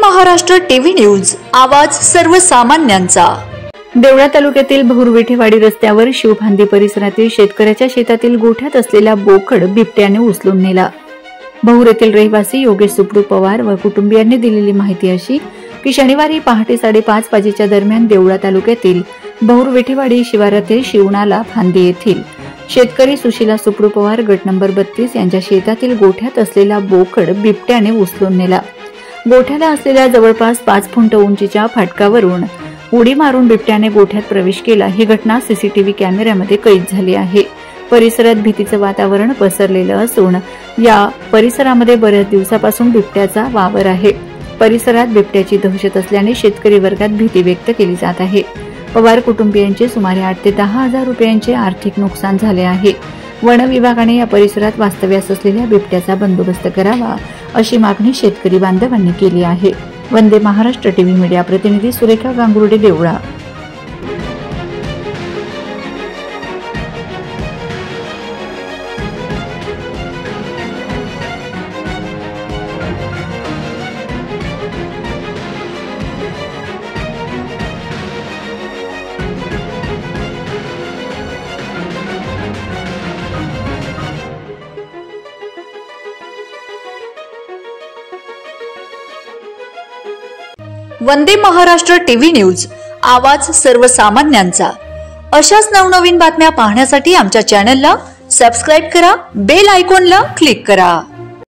Maharashtra TV news, आवाज सर्वसामान्यांचा। देवळा तालुक्यातील बहुरविठेवाडी रस्त्यावर शिवफांदी परिसरातील शेतकऱ्याच्या शेतातील गोठ्यात असलेला बोकड बिबट्याने उचलून नेला। बहुर येथील रहिवासी योगेश सुप्रू पवार व कुटुंबियांनी दिलेली माहिती अशी की शनिवारी पहाटे 5:30 वाजेच्या दरम्यान देवळा तालुक्यातील बहुरविठेवाडी शिवारातील शिवणाला फांदी येथील शेतकरी सुशीला सुप्रू पवार गट नंबर 32 यांच्या शेतातील गोठ्यात असलेला बोकड बिबट्याने उचलून नेला। गोठ्याला असलेल्या जवळपास 5 फूट उंचीच्या फाटकावरून उडी मारून बिबट्याने गोठ्यात प्रवेश केला। ही घटना सीसीटीव्ही कॅमेऱ्यामध्ये कैद झाली आहे। परिसरात भीतीचं वातावरण पसरलेलं असून या परिसरामध्ये बऱ्याच दिवसापासून बिबट्याचा वावर आहे। परिसरात बिबट्याची दहशत असल्याने शेतकरी वर्गात भीती व्यक्त केली जात आहे। पवार कुटुंबियांचे सुमारे 8 ते 10 हजार रुपयांचे आर्थिक नुकसान झाले आहे। वन विभागाने या परिसरात वास्तव्यास असलेल्या बिबट्याचा बंदोबस्त करावा अशी मागणी शेतकरी बांधवांनी केली आहे। वंदे महाराष्ट्र टीव्ही मीडिया प्रतिनिधी सुरेखा गांगुर्डे, देवळा। वंदे महाराष्ट्र टीव्ही न्यूज, आवाज सर्वसामान्यांचा। अशाच नवनवीन बातम्या पाहण्यासाठी आमच्या चॅनलला सबस्क्राइब करा, बेल आयकॉनला क्लिक करा।